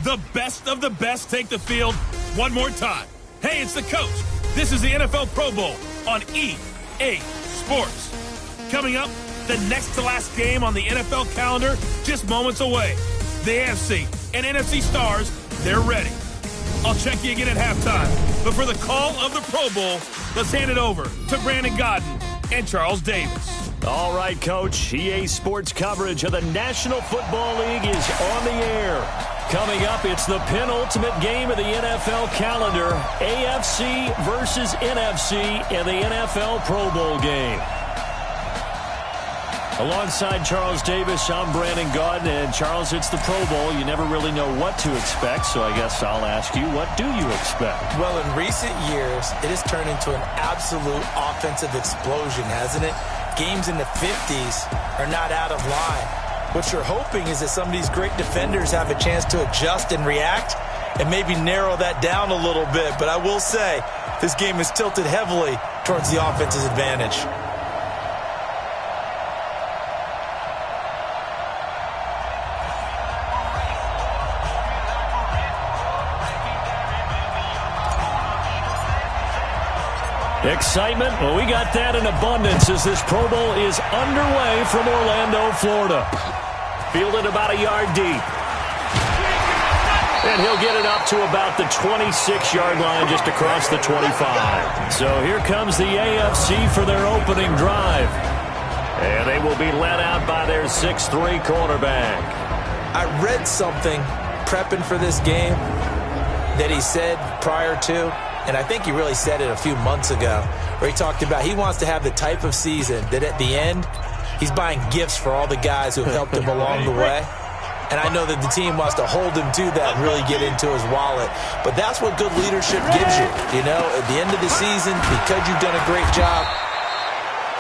The best of the best take the field one more time. Hey, it's the coach. This is the NFL Pro Bowl on EA Sports. Coming up, the next to last game on the NFL calendar, just moments away. The AFC and NFC stars, they're ready. I'll check you again at halftime. But for the call of the Pro Bowl, let's hand it over to Brandon Godden and Charles Davis. All right, Coach. EA Sports coverage of the National Football League is on the air. Coming up, it's the penultimate game of the NFL calendar, AFC versus NFC in the NFL Pro Bowl game. Alongside Charles Davis, I'm Brandon Godden. And Charles, it's the Pro Bowl. You never really know what to expect, so I guess I'll ask you, what do you expect? Well, in recent years, it has turned into an absolute offensive explosion, hasn't it? Games in the 50s are not out of line. What you're hoping is that some of these great defenders have a chance to adjust and react and maybe narrow that down a little bit. But I will say, this game is tilted heavily towards the offense's advantage. Excitement? Well, we got that in abundance as this Pro Bowl is underway from Orlando, Florida. Fielded about a yard deep. And he'll get it up to about the 26-yard line just across the 25. So here comes the AFC for their opening drive. And they will be led out by their 6'3" quarterback. I read something prepping for this game that he said prior to, and I think he really said it a few months ago, where he talked about he wants to have the type of season that at the end, he's buying gifts for all the guys who have helped him along the way. And I know that the team wants to hold him to that and really get into his wallet. But that's what good leadership gives you. You know, at the end of the season, because you've done a great job,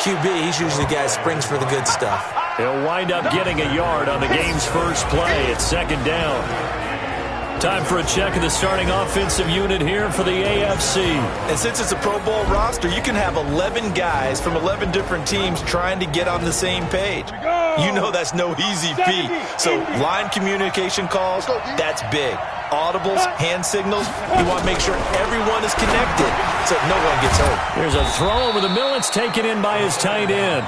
QB, he's usually the guy who springs for the good stuff. He'll wind up getting a yard on the game's first play. It's second down. Time for a check of the starting offensive unit here for the AFC. And since it's a Pro Bowl roster, you can have 11 guys from 11 different teams trying to get on the same page. You know that's no easy feat. So line communication calls, that's big. Audibles, hand signals, you want to make sure everyone is connected so no one gets hurt. There's a throw over the middle. It's taken in by his tight end.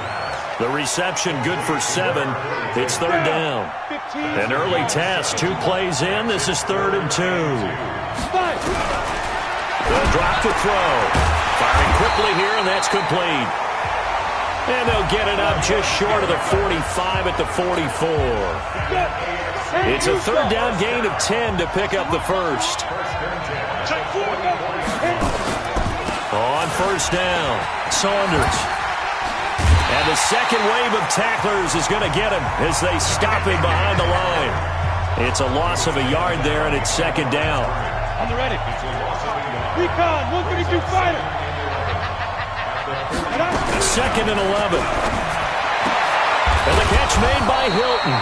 The reception good for 7. It's third down. An early test, 2 plays in. This is 3rd and 2. They'll drop the throw. Firing quickly here, and that's complete. And they'll get it up just short of the 45 at the 44. It's a third down gain of 10 to pick up the first. On first down, Saunders. And the second wave of tacklers is going to get him as they stop him behind the line. It's a loss of a yard there, and it's second down. On the ready. Recon, 132 fighter. Second and 11. And the catch made by Hilton.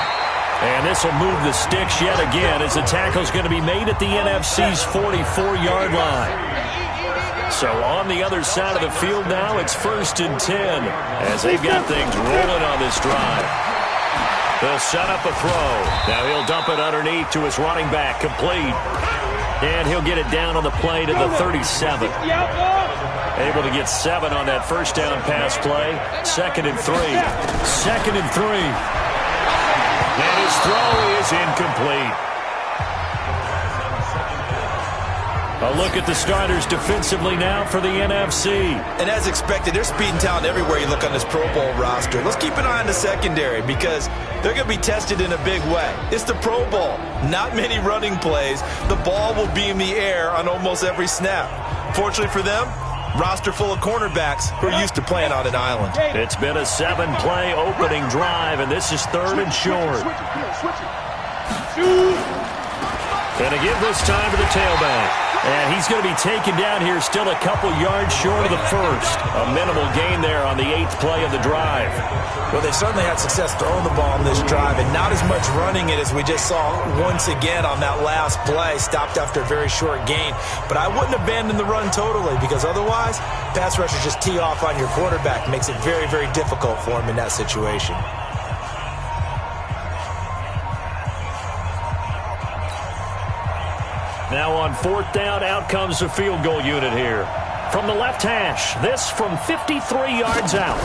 And this will move the sticks yet again as the tackle's going to be made at the NFC's 44-yard line. So on the other side of the field now, it's 1st and 10 as they've got things rolling on this drive. They'll set up a throw. Now he'll dump it underneath to his running back, complete. And he'll get it down on the play to the 37. Able to get 7 on that first down pass play. 2nd and 3. 2nd and 3. And his throw is incomplete. A look at the starters defensively now for the NFC. And as expected, there's speed and talent everywhere you look on this Pro Bowl roster. Let's keep an eye on the secondary because they're going to be tested in a big way. It's the Pro Bowl. Not many running plays. The ball will be in the air on almost every snap. Fortunately for them, roster full of cornerbacks who are used to playing on an island. It's been a 7-play opening drive, and this is 3rd and short. And again this time to the tailback. And he's going to be taken down here still a couple yards short of the first. A minimal gain there on the 8th play of the drive. Well, they've certainly had success throwing the ball on this drive and not as much running it as we just saw once again on that last play. Stopped after a very short gain. But I wouldn't abandon the run totally because otherwise, pass rushers just tee off on your quarterback. Makes it very, very difficult for him in that situation. Now on 4th down, out comes the field goal unit here. From the left hash, this from 53 yards out.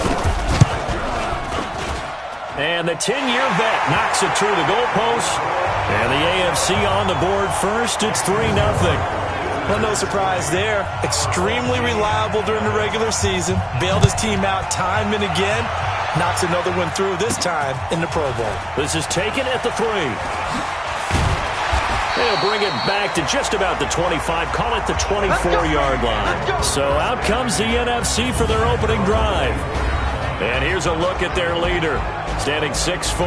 And the 10-year vet knocks it through the goalpost. And the AFC on the board first. It's 3-0. Well, no surprise there. Extremely reliable during the regular season. Bailed his team out time and again. Knocks another one through, this time in the Pro Bowl. This is taken at the 3. They'll bring it back to just about the 25, call it the 24-yard line. So out comes the NFC for their opening drive. And here's a look at their leader, standing 6'4".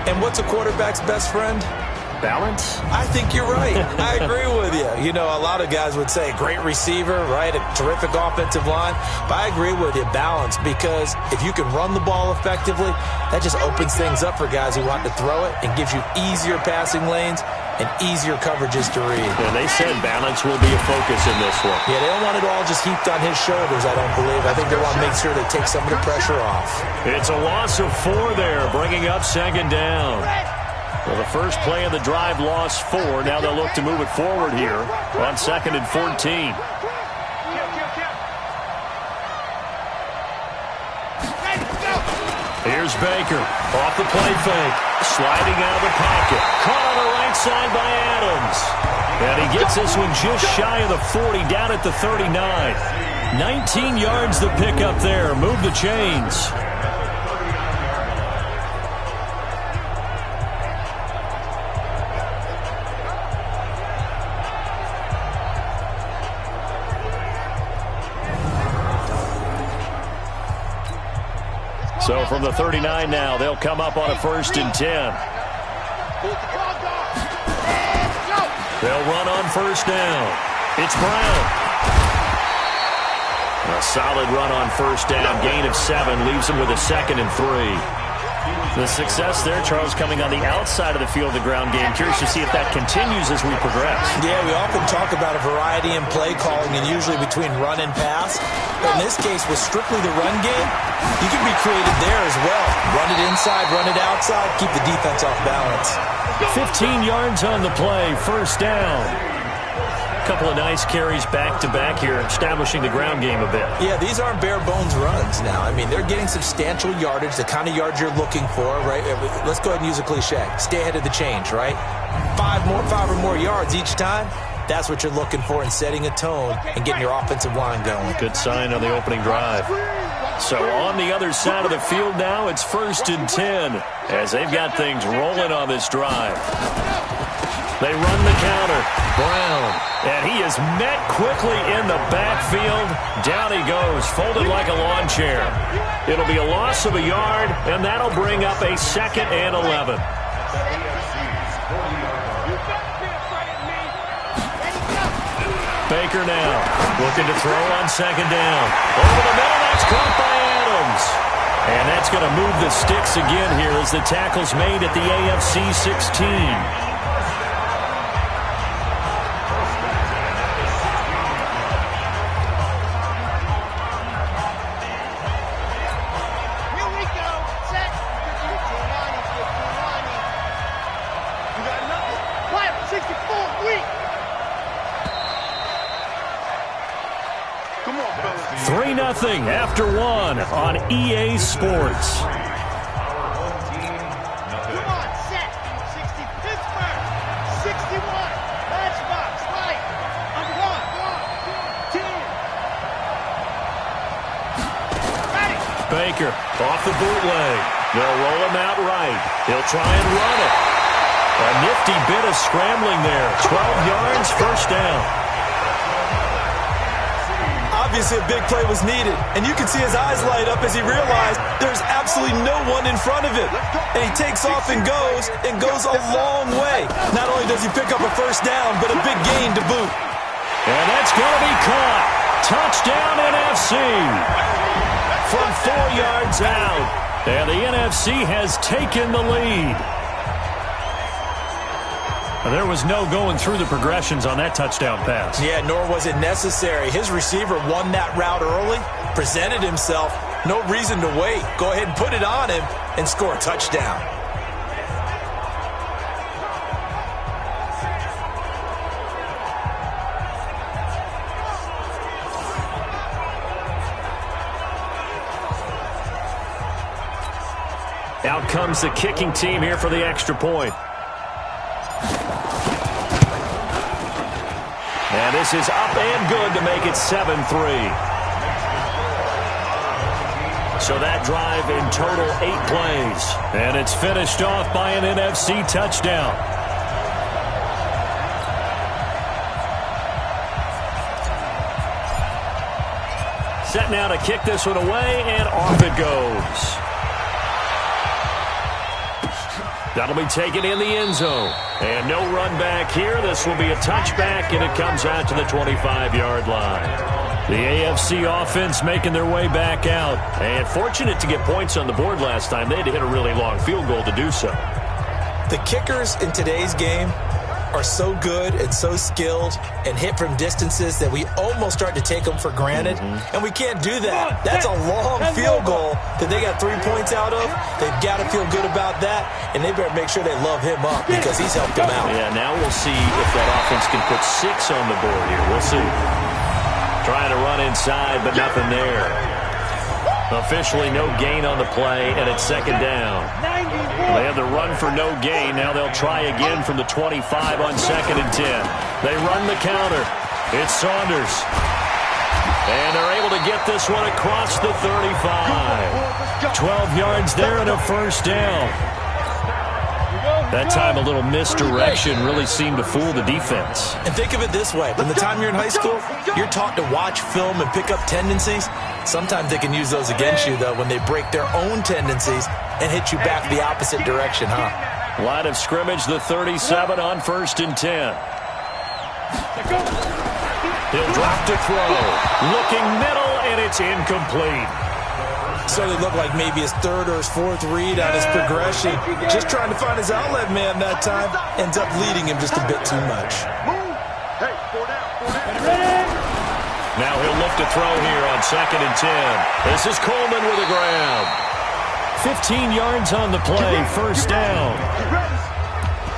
And what's a quarterback's best friend? Balance? I think you're right. I agree with you. You know, a lot of guys would say great receiver, right? A terrific offensive line. But I agree with you, balance, because if you can run the ball effectively, that just opens things up for guys who want to throw it and gives you easier passing lanes and easier coverages to read. And they said balance will be a focus in this one. Yeah, they don't want it all just heaped on his shoulders, I don't believe. I think they want to make sure they take some of the pressure off. It's a loss of 4 there, bringing up 2nd down. Well, the first play of the drive lost 4. Now they'll look to move it forward here on 2nd and 14. Here's Baker. Off the play fake. Sliding out of the pocket. Caught on the right side by Adams. And he gets this one just shy of the 40, down at the 39. 19 yards to pick up there. Move the chains. So from the 39 now, they'll come up on a 1st and 10. They'll run on 1st down. It's Brown. A solid run on 1st down. Gain of 7 leaves him with a 2nd and 3. The success there, Charles, coming on the outside of the field of the ground game. Curious to see if that continues as we progress. Yeah, we often talk about a variety in play calling and usually between run and pass. But in this case, with strictly the run game, you can be creative there as well. Run it inside, run it outside, keep the defense off balance. 15 yards on the play, 1st down. A couple of nice carries back-to-back here, establishing the ground game a bit. Yeah, these aren't bare-bones runs now. I mean, they're getting substantial yardage, the kind of yards you're looking for, right? Let's go ahead and use a cliche. Stay ahead of the change, right? 5 or more yards each time. That's what you're looking for in setting a tone and getting your offensive line going. Good sign on the opening drive. So on the other side of the field now, it's 1st and 10 as they've got things rolling on this drive. They run the counter. Brown. And he is met quickly in the backfield. Down he goes, folded like a lawn chair. It'll be a loss of a yard, and that'll bring up a 2nd and 11. Baker now looking to throw on 2nd down. Over the middle, that's caught by Adams. And that's going to move the sticks again here as the tackle's made at the AFC 16. After 1 on EA Sports. Come on, set. 60 Pittsburgh. 61. Matchbox. Right. I'm one. 10. Baker off the bootleg. They'll roll him out right. He'll try and run it. A nifty bit of scrambling there. 12 yards, 1st down. Obviously, a big play was needed, and you can see his eyes light up as he realized there's absolutely no one in front of him. And he takes off and goes a long way. Not only does he pick up a 1st down, but a big gain to boot. And that's going to be caught. Touchdown, NFC. From 4 yards out. And the NFC has taken the lead. There was no going through the progressions on that touchdown pass. Yeah, nor was it necessary. His receiver won that route early, presented himself. No reason to wait. Go ahead and put it on him and score a touchdown. Out comes the kicking team here for the extra point. And this is up and good to make it 7-3. So that drive in total 8 plays. And it's finished off by an NFC touchdown. Set now to kick this one away, and off it goes. That'll be taken in the end zone. And no run back here. This will be a touchback, and it comes out to the 25-yard line. The AFC offense making their way back out. And fortunate to get points on the board last time. They had to hit a really long field goal to do so. The kickers in today's game are so good and so skilled and hit from distances that we almost start to take them for granted. And we can't do that. That's a long field goal that they got 3 points out of. They've got to feel good about that, and they better make sure they love him up because he's helped them out. Yeah, now we'll see if that offense can put 6 on the board here. We'll see. Trying to run inside, but nothing there. Officially no gain on the play, and it's second down. They had the run for no gain. Now they'll try again from the 25 on 2nd and 10. They run the counter. It's Saunders. And they're able to get this one across the 35. 12 yards there and a first down. That time a little misdirection really seemed to fool the defense. And think of it this way. From the time you're in high school, you're taught to watch film and pick up tendencies. Sometimes they can use those against you, though, when they break their own tendencies and hit you back the opposite direction, huh? Line of scrimmage, the 37 on 1st and 10. He'll drop to throw. Looking middle, and it's incomplete. So it looked like maybe his 3rd or his 4th read on his progression. Just trying to find his outlet man that time. Ends up leading him just a bit too much. Now he'll look to throw here on 2nd and 10. This is Coleman with a grab. 15 yards on the play, first down.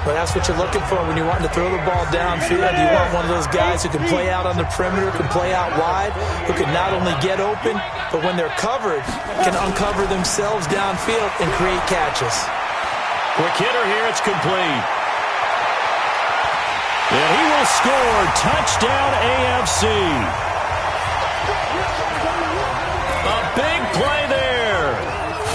Well, that's what you're looking for when you're wanting to throw the ball downfield. You want one of those guys who can play out on the perimeter, can play out wide, who can not only get open, but when they're covered, can uncover themselves downfield and create catches. Quick hitter here, it's complete. And he will score. Touchdown AFC. A big play there.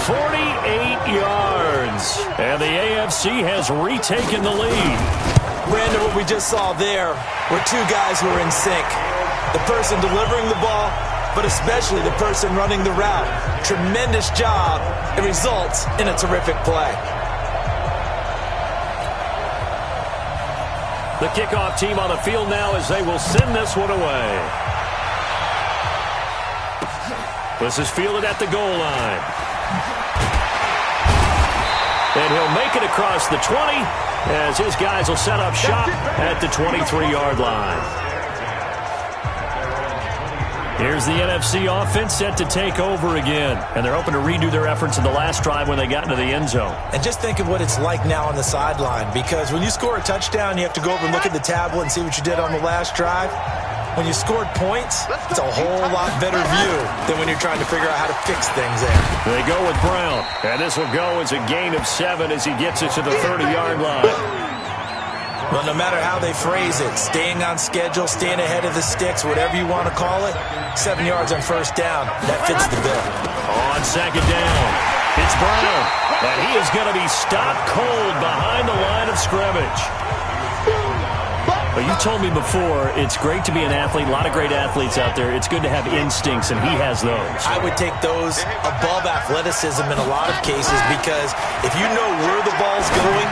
48 yards. And the AFC has retaken the lead. Brandon, what we just saw there were 2 guys who are in sync. The person delivering the ball, but especially the person running the route. Tremendous job. It results in a terrific play. The kickoff team on the field now as they will send this one away. This is fielded at the goal line. And he'll make it across the 20 as his guys will set up shop at the 23-yard line. Here's the NFC offense set to take over again. And they're hoping to redo their efforts in the last drive when they got into the end zone. And just think of what it's like now on the sideline. Because when you score a touchdown, you have to go over and look at the tablet and see what you did on the last drive. When you scored points, it's a whole lot better view than when you're trying to figure out how to fix things there. They go with Brown. And this will go as a gain of 7 as he gets it to the 30-yard line. Well, no matter how they phrase it, staying on schedule, staying ahead of the sticks, whatever you want to call it, 7 yards on first down, that fits the bill. On second down, it's Brown. And he is going to be stopped cold behind the line of scrimmage. But you told me before, it's great to be an athlete. A lot of great athletes out there. It's good to have instincts, and he has those. I would take those above athleticism in a lot of cases because if you know where the ball's going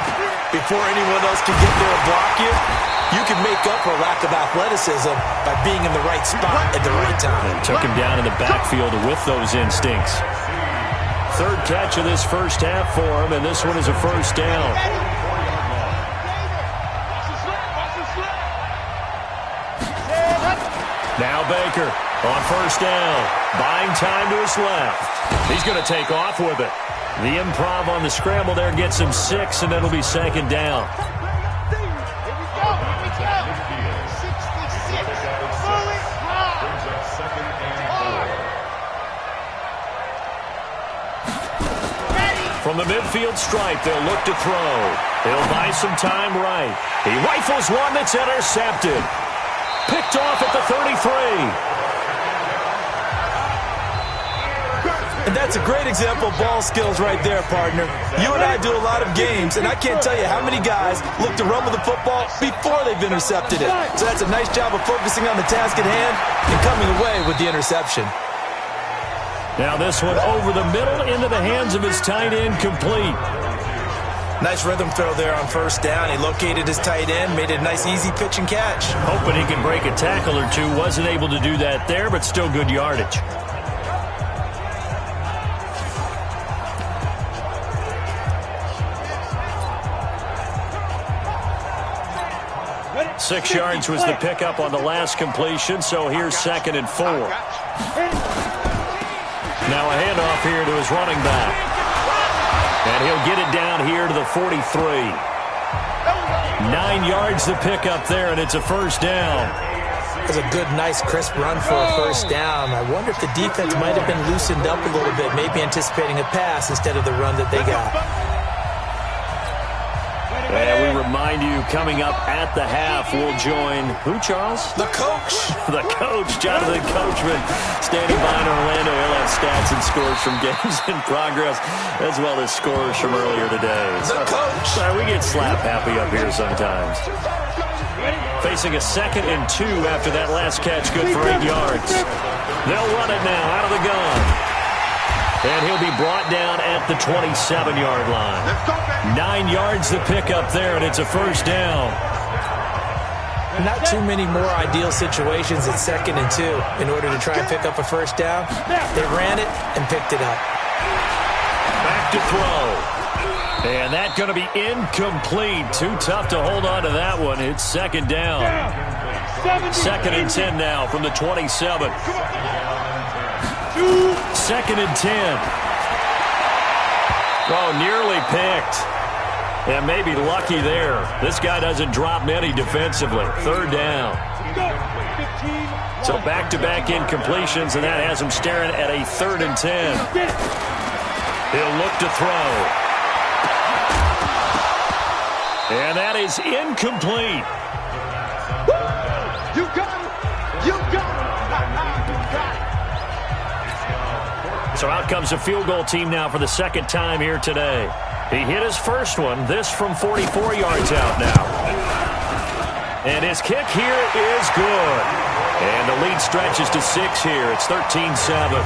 before anyone else can get there and block you, you can make up for a lack of athleticism by being in the right spot at the right time. And took him down in the backfield with those instincts. 3rd catch of this first half for him, and this one is a first down. Now Baker on first down, buying time to his left. He's going to take off with it. The improv on the scramble there gets him 6, and it'll be second down. From the midfield stripe, they'll look to throw. He'll buy some time right. He rifles one that's intercepted. Picked off at the 33. And that's a great example of ball skills right there, partner. You and I do a lot of games, and I can't tell you how many guys look to run with the football before they've intercepted it. So that's a nice job of focusing on the task at hand and coming away with the interception. Now this one over the middle into the hands of his tight end, complete. Nice rhythm throw there on first down. He located his tight end, made it a nice easy pitch and catch. Hoping he can break a tackle or two. Wasn't able to do that there, but still good yardage. 6 yards was the pickup on the last completion, so here's 2nd and 4. Now a handoff here to his running back. And he'll get it down here to the 43. 9 yards the pickup there, and it's a first down. It was a good, nice, crisp run for a first down. I wonder if the defense might have been loosened up a little bit, maybe anticipating a pass instead of the run that they got. And we remind you, coming up at the half, we'll join who, Charles? The coach. The coach, Jonathan Coachman, standing by in Orlando. He'll have stats and scores from games in progress, as well as scores from earlier today. The coach. Sorry, we get slap happy up here sometimes. Facing a 2nd and 2 after that last catch, good for 8 yards. They'll run it now out of the gun. And he'll be brought down at the 27-yard line. 9 yards the pickup there, and it's a first down. Not too many more ideal situations at 2nd and 2 in order to try and pick up a first down. They ran it and picked it up. Back to throw. And that's going to be incomplete. Too tough to hold on to that one. It's 2nd down. 2nd and 10 now from the 27. 2nd and 10. Oh, nearly picked. And maybe lucky there. This guy doesn't drop many defensively. 3rd down. So back-to-back incompletions, and that has him staring at a 3rd and 10. He'll look to throw. And that is incomplete. You got it. You got it. You got it. So out comes a field goal team now for the 2nd time here today. He hit his first one, this from 44 yards out now. And his kick here is good. And the lead stretches to 6 here. It's 13-7.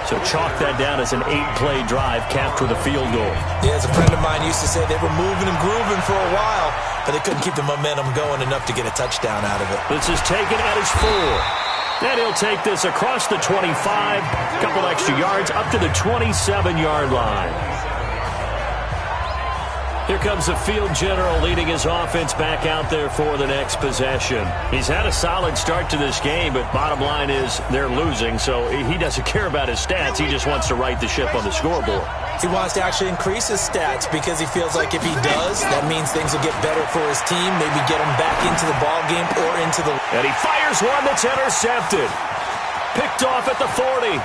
So chalk that down as an 8-play drive capped with a field goal. Yeah, as a friend of mine used to say, they were moving and grooving for a while, but they couldn't keep the momentum going enough to get a touchdown out of it. This is taken at his 4. Then he'll take this across the 25, a couple extra yards, up to the 27-yard line. Here comes the field general leading his offense back out there for the next possession. He's had a solid start to this game, but bottom line is they're losing, so he doesn't care about his stats. He just wants to right the ship on the scoreboard. He wants to actually increase his stats because he feels like if he does, that means things will get better for his team, maybe get him back into the ball game or into the... And he fires one that's intercepted. Picked off at the 40.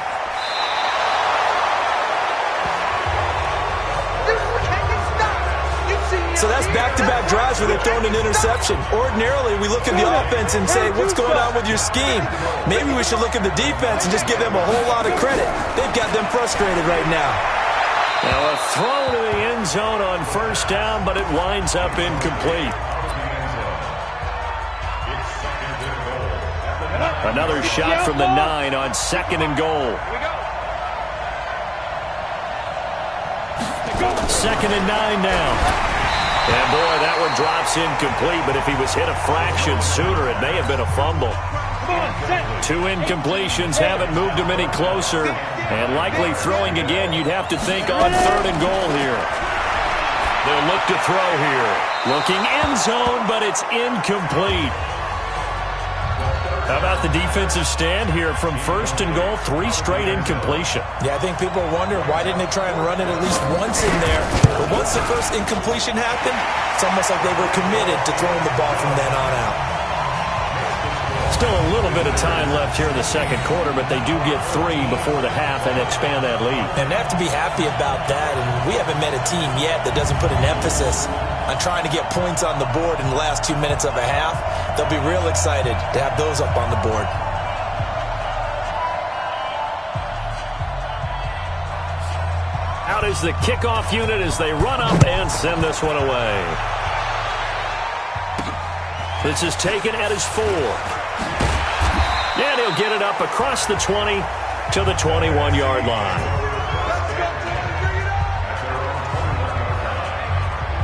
So that's back-to-back drives where they've thrown an interception. Ordinarily, we look at the offense and say, what's going on with your scheme? Maybe we should look at the defense and just give them a whole lot of credit. They've got them frustrated right now. Now a throw to the end zone on first down, but it winds up incomplete. Another shot from the 9 on 2nd and goal. 2nd and 9 now. And boy, that one drops incomplete, but if he was hit a fraction sooner, it may have been a fumble. 2 incompletions haven't moved him any closer, and likely throwing again, you'd have to think on 3rd and goal here. They'll look to throw here. Looking end zone, but it's incomplete. How about the defensive stand here from 1st and goal, 3 straight incompletion. Yeah, I think people are wondering why didn't they try and run it at least once in there. But once the first incompletion happened, it's almost like they were committed to throwing the ball from then on out. Still a little little bit of time left here in the second quarter, but they do get 3 before the half and expand that lead. And they have to be happy about that, and we haven't met a team yet that doesn't put an emphasis on trying to get points on the board in the last 2 minutes of a half. They'll be real excited to have those up on the board. Out is the kickoff unit as they run up and send this one away. This is taken at his 4. And he'll get it up across the 20 to the 21-yard line.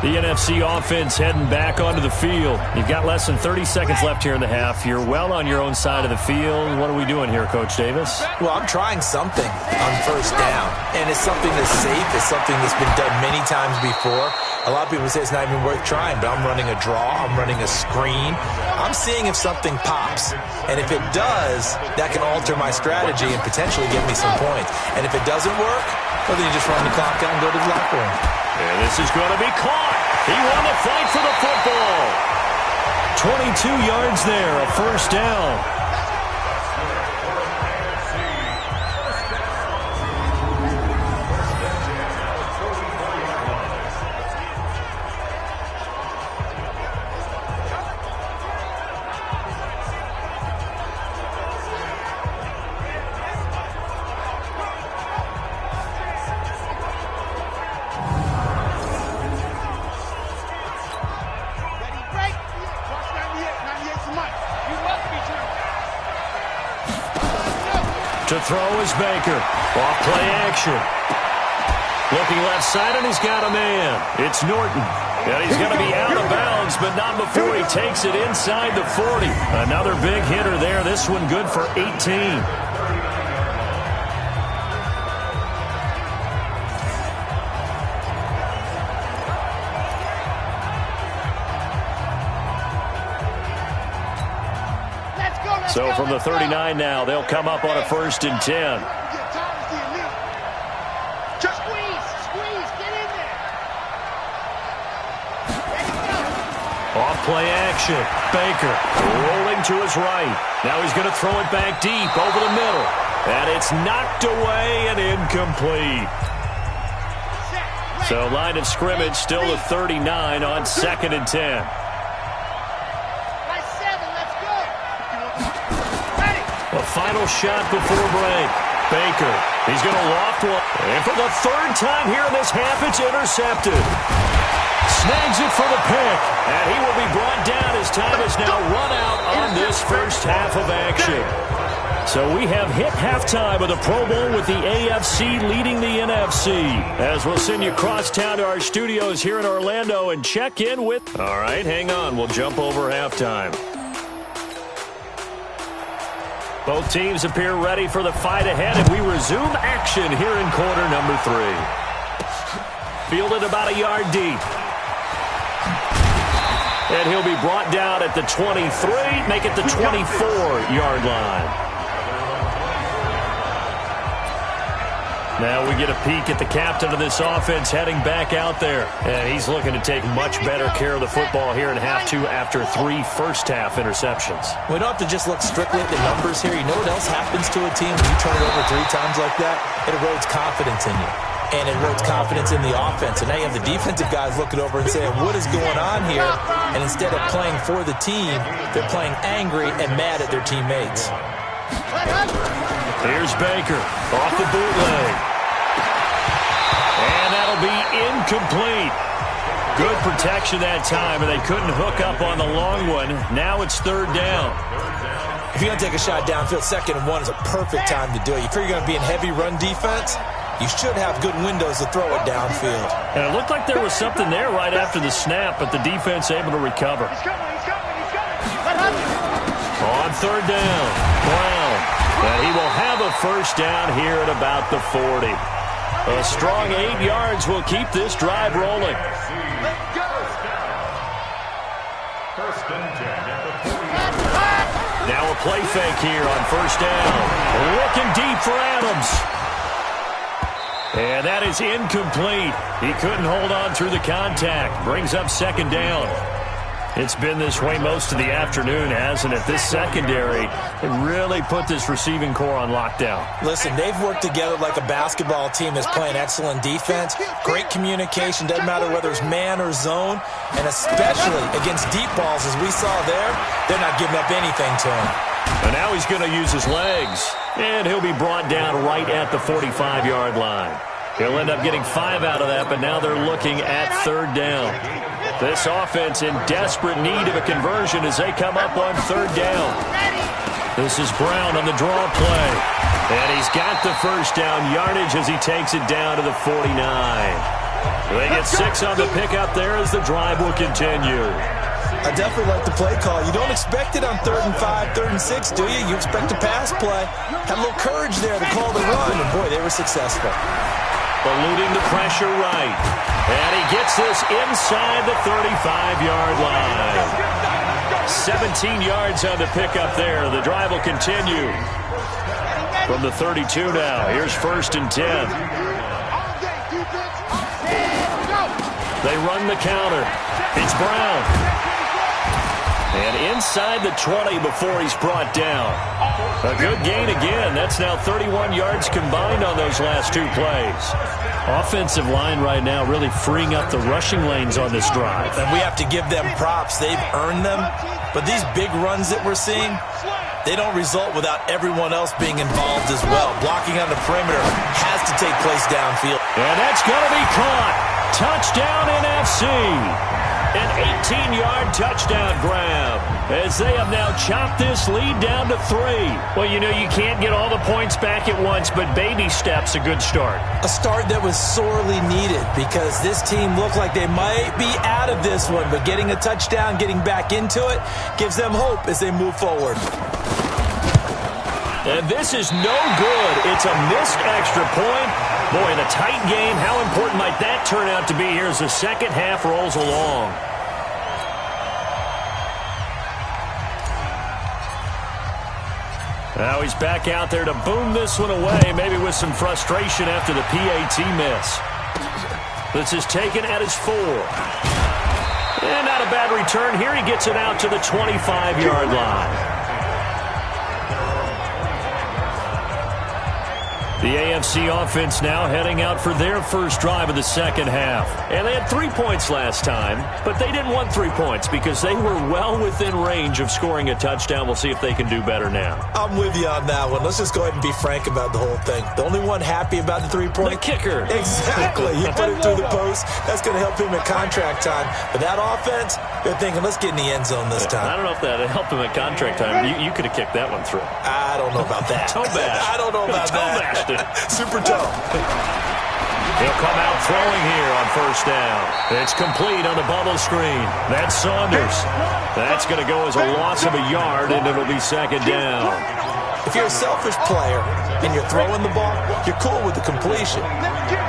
The NFC offense heading back onto the field. You've got less than 30 seconds left here in the half. You're well on your own side of the field. What are we doing here, Coach Davis? Well, I'm trying something on first down, and it's something that's safe. It's something that's been done many times before. A lot of people say it's not even worth trying, but I'm running a draw. I'm running a screen. I'm seeing if something pops, and if it does, that can alter my strategy and potentially give me some points. And if it doesn't work, well, then you just run the clock out and go to the locker room. And this is going to be caught. He won the fight for the football. 22 yards there, a first down. To throw is Baker. Off play action. Looking left side, and he's got a man. It's Norton. And he's going to be out of bounds, but not before he takes it inside the 40. Another big hitter there. This one good for 18. So from the 39 now, they'll come up on a 1st and 10. Just squeeze, get in there. Off play action. Baker rolling to his right. Now he's going to throw it back deep over the middle. And it's knocked away and incomplete. So line of scrimmage still the 39 on 2nd and 10. Final shot before break. Baker, he's going to loft one. And for the 3rd time here in this half, it's intercepted. Snags it for the pick. And he will be brought down as time is now run out on this first half of action. So we have hit halftime of the Pro Bowl with the AFC leading the NFC. As we'll send you across town to our studios here in Orlando and check in with... All right, hang on. We'll jump over halftime. Both teams appear ready for the fight ahead, and we resume action here in quarter number 3. Fielded about a yard deep. And he'll be brought down at the 23, make it the 24-yard line. Now we get a peek at the captain of this offense heading back out there. And he's looking to take much better care of the football here in half 2 after 3 first-half interceptions. We don't have to just look strictly at the numbers here. You know what else happens to a team when you turn it over 3 times like that? It erodes confidence in you. And it erodes confidence in the offense. And now you have the defensive guys looking over and saying, what is going on here? And instead of playing for the team, they're playing angry and mad at their teammates. Here's Baker off the bootleg. And that'll be incomplete. Good protection that time, and they couldn't hook up on the long one. Now it's 3rd down. If you're going to take a shot downfield, 2nd and 1 is a perfect time to do it. You figure you're going to be in heavy run defense, you should have good windows to throw it downfield. And it looked like there was something there right after the snap, but the defense able to recover. On 3rd down, Brown. And he will have a first down here at about the 40. A strong 8 yards will keep this drive rolling. Now a play fake here on 1st down. Looking deep for Adams. And that is incomplete. He couldn't hold on through the contact. Brings up 2nd down. It's been this way most of the afternoon, hasn't it? This secondary really put this receiving core on lockdown. Listen, they've worked together like a basketball team that's playing excellent defense. Great communication, doesn't matter whether it's man or zone. And especially against deep balls, as we saw there, they're not giving up anything to him. And now he's going to use his legs. And he'll be brought down right at the 45-yard line. He'll end up getting 5 out of that, but now they're looking at 3rd down. This offense in desperate need of a conversion as they come up on 3rd down. This is Brown on the draw play. And he's got the first down yardage as he takes it down to the 49. They get 6 on the pickup there as the drive will continue. I definitely like the play call. You don't expect it on 3rd and 5, 3rd and 6, do you? You expect a pass play. Had a little courage there to call the run, and boy, they were successful. Eluding the pressure right. And he gets this inside the 35-yard line. 17 yards on the pickup there. The drive will continue. From the 32 now. Here's 1st and 10. They run the counter. It's Brown. And inside the 20 before he's brought down. A good gain again. That's now 31 yards combined on those last 2 plays. Offensive line right now really freeing up the rushing lanes on this drive. And we have to give them props. They've earned them. But these big runs that we're seeing, they don't result without everyone else being involved as well. Blocking on the perimeter has to take place downfield. And that's going to be caught. Touchdown NFC. An 18-yard touchdown grab as they have now chopped this lead down to 3. Well, you know, you can't get all the points back at once, but baby steps, a good start. A start that was sorely needed because this team looked like they might be out of this one, but getting a touchdown, getting back into it, gives them hope as they move forward. And this is no good. It's a missed extra point. Boy, in a tight game, how important might that turn out to be here as the second half rolls along? Now he's back out there to boom this one away, maybe with some frustration after the PAT miss. This is taken at his 4. And not a bad return here. He gets it out to the 25-yard line. The AFC offense now heading out for their first drive of the second half. And they had 3 points last time, but they didn't want 3 points because they were well within range of scoring a touchdown. We'll see if they can do better now. I'm with you on that one. Let's just go ahead and be frank about the whole thing. The only one happy about the 3-point? The kicker. Exactly. He put it through the post. That's going to help him at contract time. But that offense, they're thinking, let's get in the end zone this time. I don't know if that helped him at contract time. You could have kicked that one through. I don't know about that. Toe bash. I don't know about that. Super toe. He'll come out throwing here on 1st down. It's complete on the bubble screen. That's Saunders. That's going to go as a loss of a yard, and it'll be 2nd down. If you're a selfish player and you're throwing the ball, you're cool with the completion.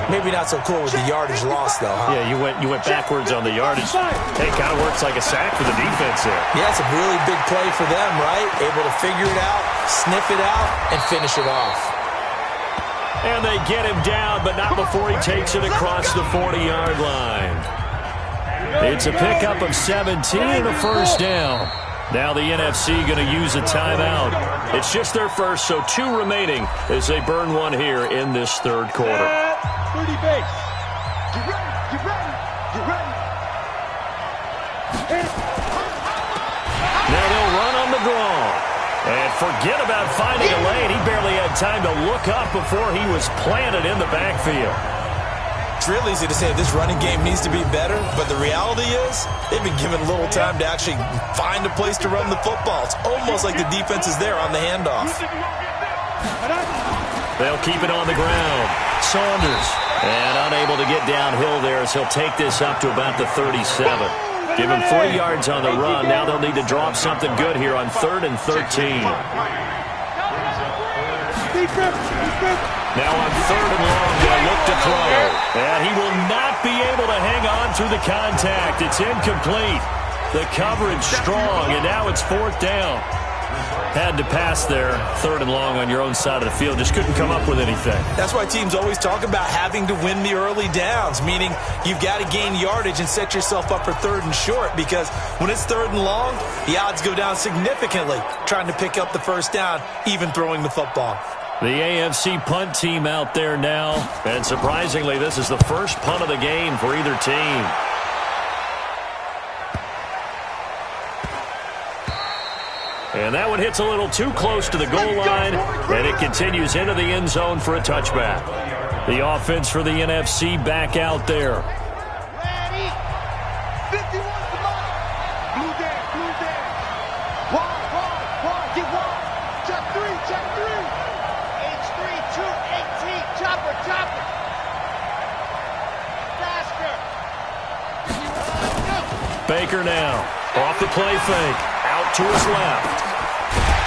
Maybe not so cool with the yardage loss, though, huh? Yeah, you went backwards on the yardage. Hey, kind of works like a sack for the defense there. Yeah, it's a really big play for them, right? Able to figure it out, sniff it out, and finish it off. And they get him down, but not before he takes it across the 40-yard line. It's a pickup of 17 and a 1st down. Now the NFC going to use a timeout. It's just their first, so 2 remaining as they burn one here in this 3rd quarter. 30 base. Get ready. Now they'll run on the draw. And forget about finding a lane. He barely had time to look up before he was planted in the backfield. It's real easy to say this running game needs to be better, but the reality is they've been given little time to actually find a place to run the football. It's almost like the defense is there on the handoff. They'll keep it on the ground. Saunders. And unable to get downhill there as he'll take this up to about the 37. Give him 3 yards on the run. Now they'll need to drop something good here on 3rd and 13. Now on 3rd and long, they'll look to throw. And he will not be able to hang on through the contact. It's incomplete. The coverage strong, and now it's 4th down. Had to pass there, 3rd and long on your own side of the field. Just couldn't come up with anything. That's why teams always talk about having to win the early downs, meaning you've got to gain yardage and set yourself up for 3rd and short, because when it's 3rd and long, the odds go down significantly trying to pick up the first down, even throwing the football. The AFC punt team out there now, and surprisingly, this is the first punt of the game for either team. And that one hits a little too close to the goal line, and it continues into the end zone for a touchback. The offense for the NFC back out there. Ready. 51 to line. Blue down, blue down. Wide, get wide. Check 3. H3, 218. Chopper. Faster. Baker now, off the play fake, out to his left.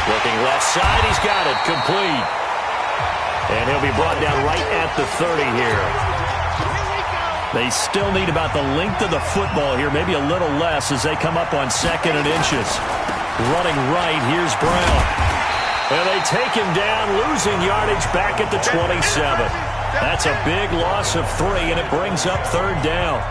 Looking left side, he's got it, complete. And he'll be brought down right at the 30 here. They still need about the length of the football here, maybe a little less as they come up on 2nd and inches. Running right, here's Brown. And they take him down, losing yardage back at the 27. That's a big loss of 3, and it brings up 3rd down.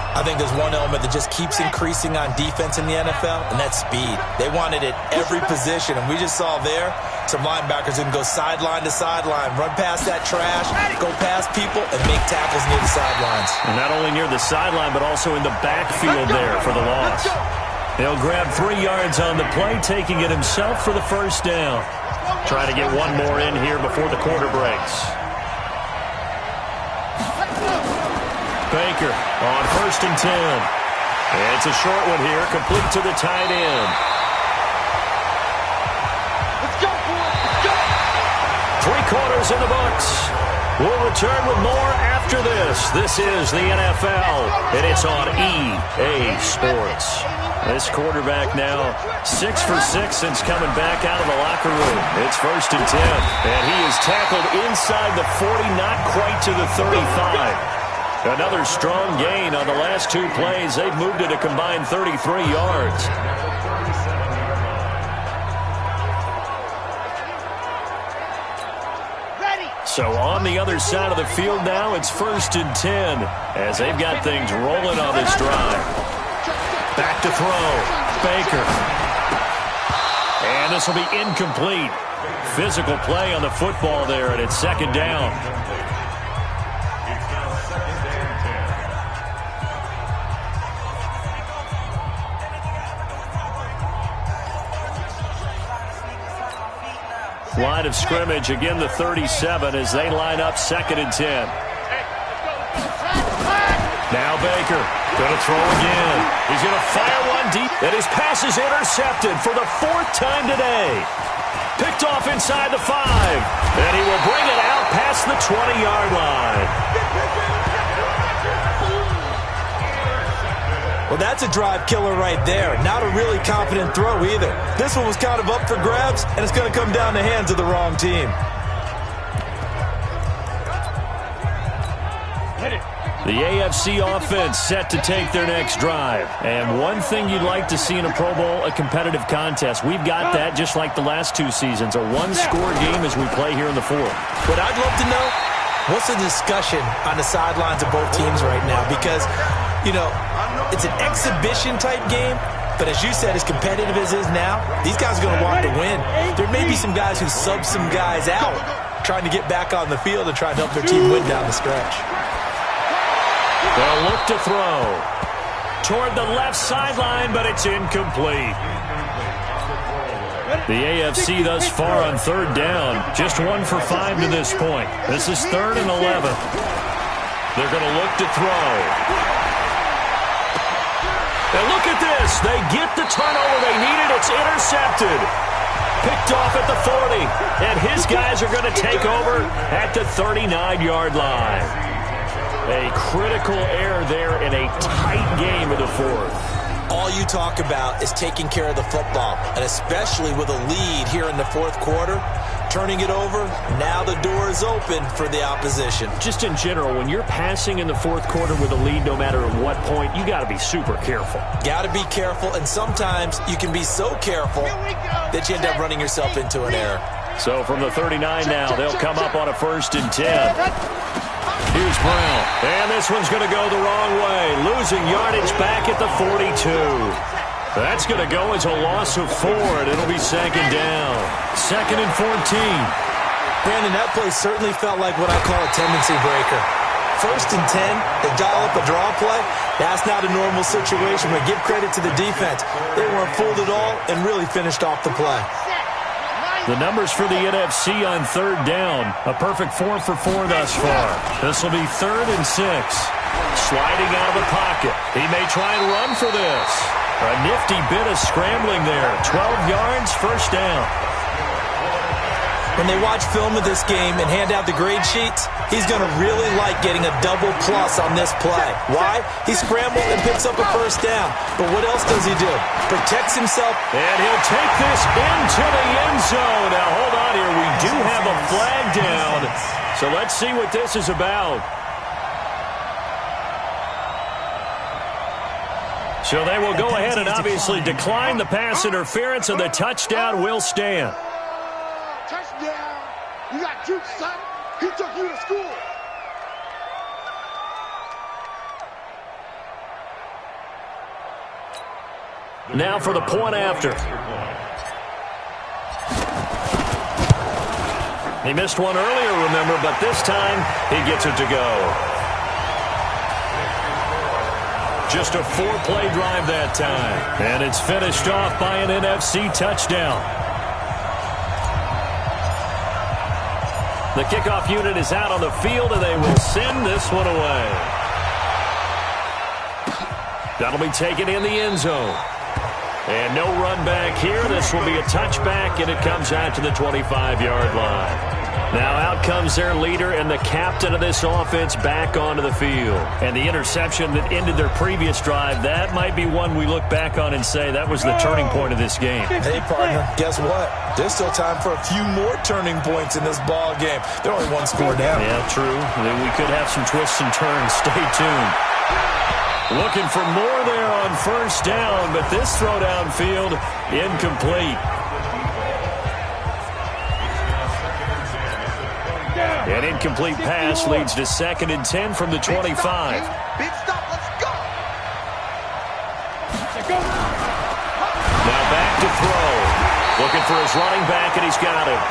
I think there's one element that just keeps increasing on defense in the NFL, and that's speed. They want it at every position, and we just saw there some linebackers who can go sideline to sideline, run past that trash, go past people, and make tackles near the sidelines. And not only near the sideline, but also in the backfield there for the loss. He'll grab 3 yards on the play, taking it himself for the first down. Try to get one more in here before the quarter breaks. Baker on 1st and 10. It's a short one here, complete to the tight end. Let's go, boys. Let's go. 3 quarters in the books. We'll return with more after this. This is the NFL, and it's on EA Sports. This quarterback now 6 for 6 since coming back out of the locker room. It's 1st and 10, and he is tackled inside the 40, not quite to the 35. Another strong gain on the last 2 plays. They've moved it a combined 33 yards. So on the other side of the field now, it's 1st and 10 as they've got things rolling on this drive. Back to throw. Baker. And this will be incomplete. Physical play on the football there, and it's 2nd down. Line of scrimmage, again the 37 as they line up 2nd and 10. Now Baker, going to throw again. He's going to fire one deep, and his pass is intercepted for the 4th time today. Picked off inside the 5, and he will bring it out past the 20-yard line. Well, that's a drive killer right there. Not a really confident throw either. This one was kind of up for grabs, and it's going to come down the hands of the wrong team. The AFC offense set to take their next drive. And one thing you'd like to see in a Pro Bowl, a competitive contest. We've got that just like the last 2 seasons, a 1-score game as we play here in the 4th. What I'd love to know, what's the discussion on the sidelines of both teams right now? Because, you know, it's an exhibition-type game, but as you said, as competitive as it is now, these guys are going to want to win. There may be some guys who sub some guys out, trying to get back on the field and try to help their team win down the stretch. They'll look to throw toward the left sideline, but it's incomplete. The AFC thus far on 3rd down, just 1 for 5 to this point. This is 3rd and 11. They're going to look to throw. And look at this. They get the turnover they needed. It's intercepted. Picked off at the 40. And his guys are going to take over at the 39-yard line. A critical error there in a tight game of the 4th. All you talk about is taking care of the football, and especially with a lead here in the 4th quarter, turning it over. Now the door is open for the opposition. Just in general, when you're passing in the fourth quarter with a lead, no matter at what point, you got to be super careful. Got to be careful, and sometimes you can be so careful that you end up running yourself into an error. So from the 39 now, they'll come up on a 1st and 10. Here's Brown. And this one's going to go the wrong way. Losing yardage back at the 42. That's going to go as a loss of 4, and it'll be 2nd down. 2nd and 14. Brandon, that play certainly felt like what I call a tendency breaker. 1st and 10, they dial up a draw play. That's not a normal situation, but give credit to the defense. They weren't fooled at all and really finished off the play. The numbers for the NFC on 3rd down, a perfect 4 for 4 thus far. This will be 3rd and 6. Sliding out of the pocket. He may try and run for this. A nifty bit of scrambling there. 12 yards, 1st down. When they watch film of this game and hand out the grade sheets, he's going to really like getting a double plus on this play. Why? He scrambled and picks up a 1st down. But what else does he do? Protects himself. And he'll take this into the end zone. Now, hold on here. We do have a flag down. So let's see what this is about. So they will go ahead and obviously decline the pass interference, and the touchdown will stand. Touchdown. You got juice, son. He took you to school. Now for the point after. He missed one earlier, remember, but this time he gets it to go. Just a 4-play drive that time. And it's finished off by an NFC touchdown. The kickoff unit is out on the field, and they will send this one away. That'll be taken in the end zone. And no run back here. This will be a touchback, and it comes out to the 25-yard line. Now out comes their leader and the captain of this offense back onto the field. And the interception that ended their previous drive, that might be one we look back on and say that was the turning point of this game. Hey, partner, guess what? There's still time for a few more turning points in this ball game. They're only 1 score down. Yeah, true. We could have some twists and turns. Stay tuned. Looking for more there on 1st down, but this throw downfield incomplete. An incomplete pass leads to 2nd and 10 from the 25. Big stop, let's go. Now back to throw. Looking for his running back, and he's got him.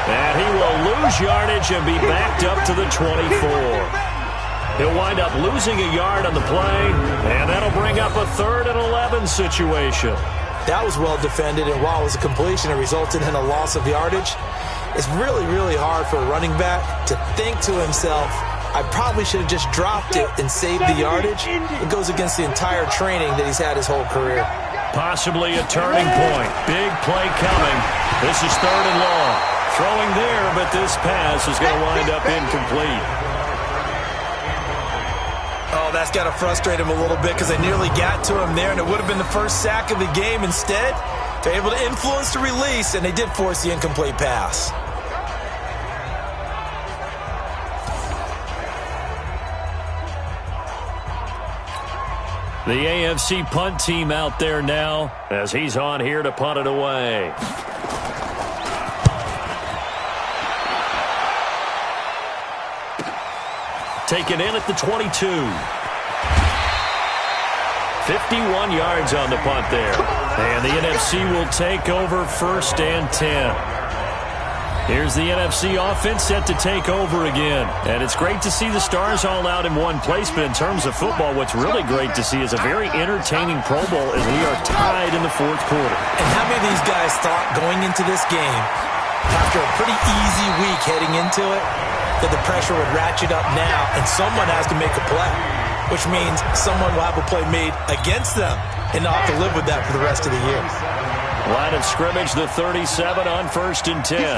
And he will lose yardage and be backed up to the 24. He'll wind up losing a yard on the play, and that'll bring up a 3rd and 11 situation. That was well defended, and while it was a completion, it resulted in a loss of yardage. It's really, really hard for a running back to think to himself, I probably should have just dropped it and saved the yardage. It goes against the entire training that he's had his whole career. Possibly a turning point. Big play coming. This is 3rd and long. Throwing there, but this pass is going to wind up incomplete. Oh, that's got to frustrate him a little bit because they nearly got to him there, and it would have been the first sack of the game. Instead, they're able to influence the release, and they did force the incomplete pass. The AFC punt team out there now as he's on here to punt it away. Taken in at the 22. 51 yards on the punt there. And the NFC will take over 1st and 10. Here's the NFC offense set to take over again. And it's great to see the stars all out in one place, but in terms of football, what's really great to see is a very entertaining Pro Bowl as we are tied in the 4th quarter. And how many of these guys thought going into this game, after a pretty easy week heading into it, that the pressure would ratchet up now and someone has to make a play, which means someone will have a play made against them and not have to live with that for the rest of the year. Line of scrimmage, the 37 on 1st and 10.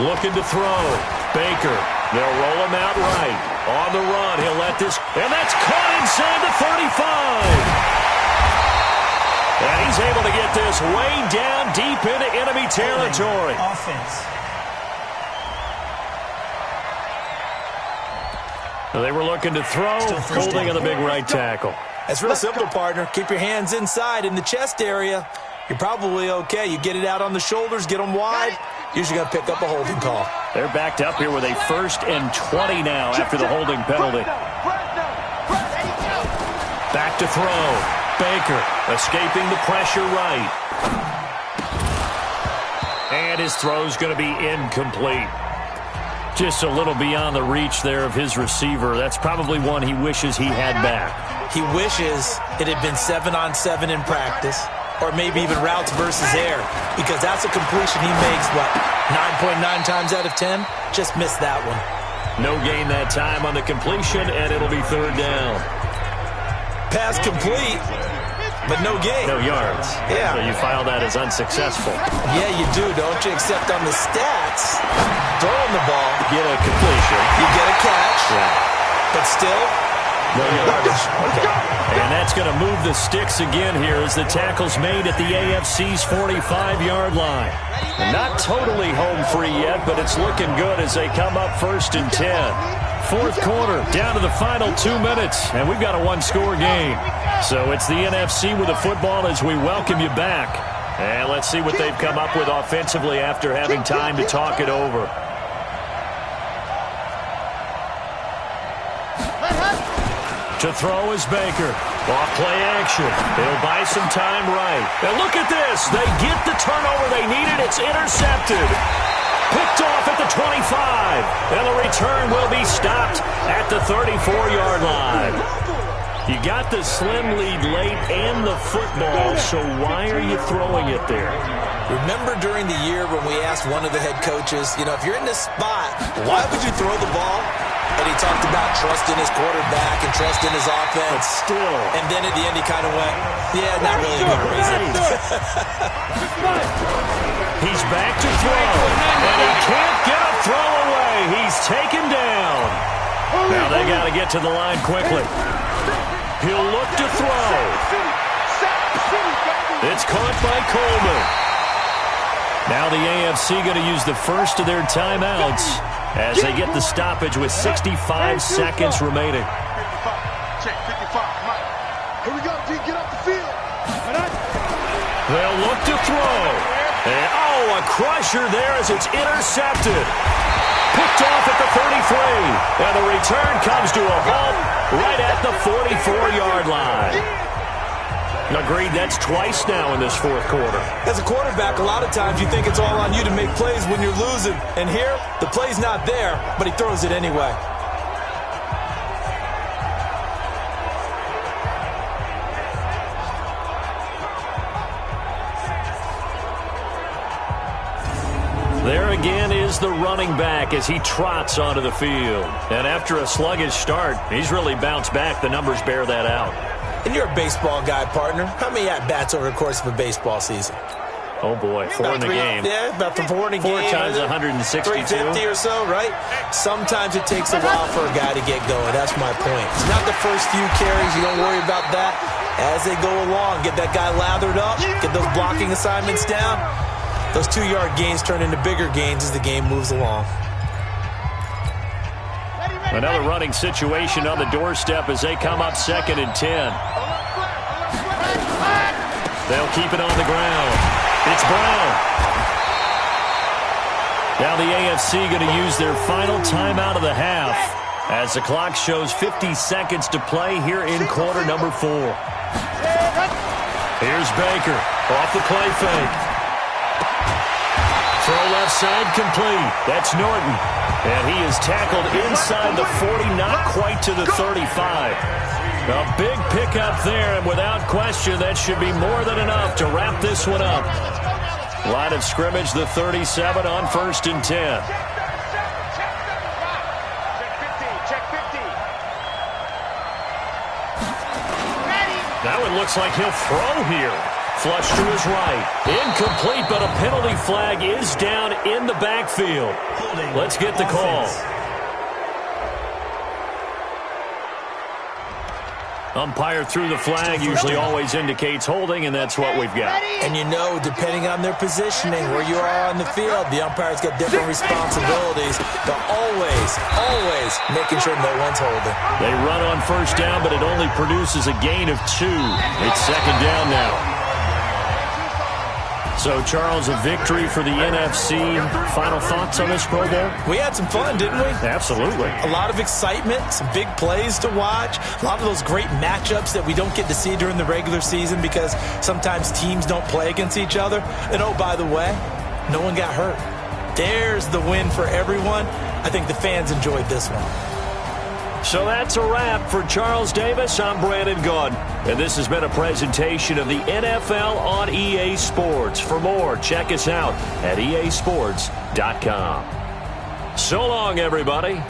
Looking to throw. Baker. They'll roll him out right. On the run, he'll let this, and that's caught inside the 35. And he's able to get this way down deep into enemy territory. Offense. They were looking to throw, holding on the big right tackle. That's real simple, partner. Keep your hands inside in the chest area. You're probably okay. You get it out on the shoulders, get them wide. Usually going to pick up a holding call. They're backed up here with a 1st and 20 now after the holding penalty. Back to throw. Baker escaping the pressure right. And his throw's going to be incomplete. Just a little beyond the reach there of his receiver. That's probably one he wishes he had back. He wishes it had been 7-on-7 in practice, or maybe even routes versus air, because that's a completion he makes, 9.9 times out of 10? Just missed that one. No gain that time on the completion, and it'll be 3rd down. Pass complete, but no gain. No yards. Yeah. So you file that as unsuccessful. Yeah, you do, don't you? Except on the stats, throwing the ball, Get a completion. you get a catch, but still, no yardage. Okay. And that's going to move the sticks again here as the tackle's made at the AFC's 45-yard line. Not totally home free yet, but it's looking good as they come up 1st and 10. 4th quarter, down to the final 2 minutes, and we've got a 1-score game. So it's the NFC with the football as we welcome you back. And let's see what they've come up with offensively after having time to talk it over. To throw is Baker. Off play action. They'll buy some time right. And look at this. They get the turnover they needed. It's intercepted. Picked off at the 25. And the return will be stopped at the 34-yard line. You got the slim lead late and the football, so why are you throwing it there? remember during the year when we asked one of the head coaches, if you're in this spot, why would you throw the ball? And he talked about trusting his quarterback and trusting his offense. But still. And then at the end he kind of went, yeah, not really a good reason. He's back to throw. And he can't get a throw away. He's taken down. Now they got to get to the line quickly. He'll look to throw. It's caught by Coleman. Now the AFC going to use the first of their timeouts as they get the stoppage with 65 seconds remaining. Check 55. Here we go, D. Get off the field. They'll look to throw. And, a crusher there as it's intercepted. Picked off at the 33. And the return comes to a halt right at the 44-yard line. Agreed, that's twice now in this fourth quarter. As a quarterback, a lot of times you think it's all on you to make plays when you're losing. And here, the play's not there, but he throws it anyway. There again is the running back as he trots onto the field. And after a sluggish start, he's really bounced back. The numbers bear that out. And you're a baseball guy, partner. How many at-bats over the course of a baseball season? Oh, boy, four in the game. Yeah, about 4 in a game. 4 times 162. 350 or so, right? Sometimes it takes a while for a guy to get going. That's my point. It's not the first few carries. You don't worry about that. As they go along, get that guy lathered up, get those blocking assignments down. Those 2-yard gains turn into bigger gains as the game moves along. Another running situation on the doorstep as they come up 2nd and 10. They'll keep it on the ground. It's Brown. Now the AFC going to use their final timeout of the half as the clock shows 50 seconds to play here in quarter number 4. Here's Baker off the play fake. Throw left side complete. That's Norton. And he is tackled inside the 40, not quite to the 35. A big pickup there, and without question, that should be more than enough to wrap this one up. Line of scrimmage, the 37 on 1st and 10. Check 50. Now it looks like he'll throw here. Flush to his right. Incomplete, but a penalty flag is down in the backfield. Let's get the call. Umpire threw the flag, usually always indicates holding, and that's what we've got. And you know, depending on their positioning, where you are on the field, the umpire's got different responsibilities, but always making sure no one's holding. They run on first down, but it only produces a gain of 2. It's second down now. So, Charles, a victory for the NFC. Final thoughts on this Pro Bowl? We had some fun, didn't we? Absolutely. A lot of excitement, some big plays to watch, a lot of those great matchups that we don't get to see during the regular season because sometimes teams don't play against each other. And, oh, by the way, no one got hurt. There's the win for everyone. I think the fans enjoyed this one. So that's a wrap for Charles Davis. I'm Brandon Gaudin, and this has been a presentation of the NFL on EA Sports. For more, check us out at easports.com. So long, everybody.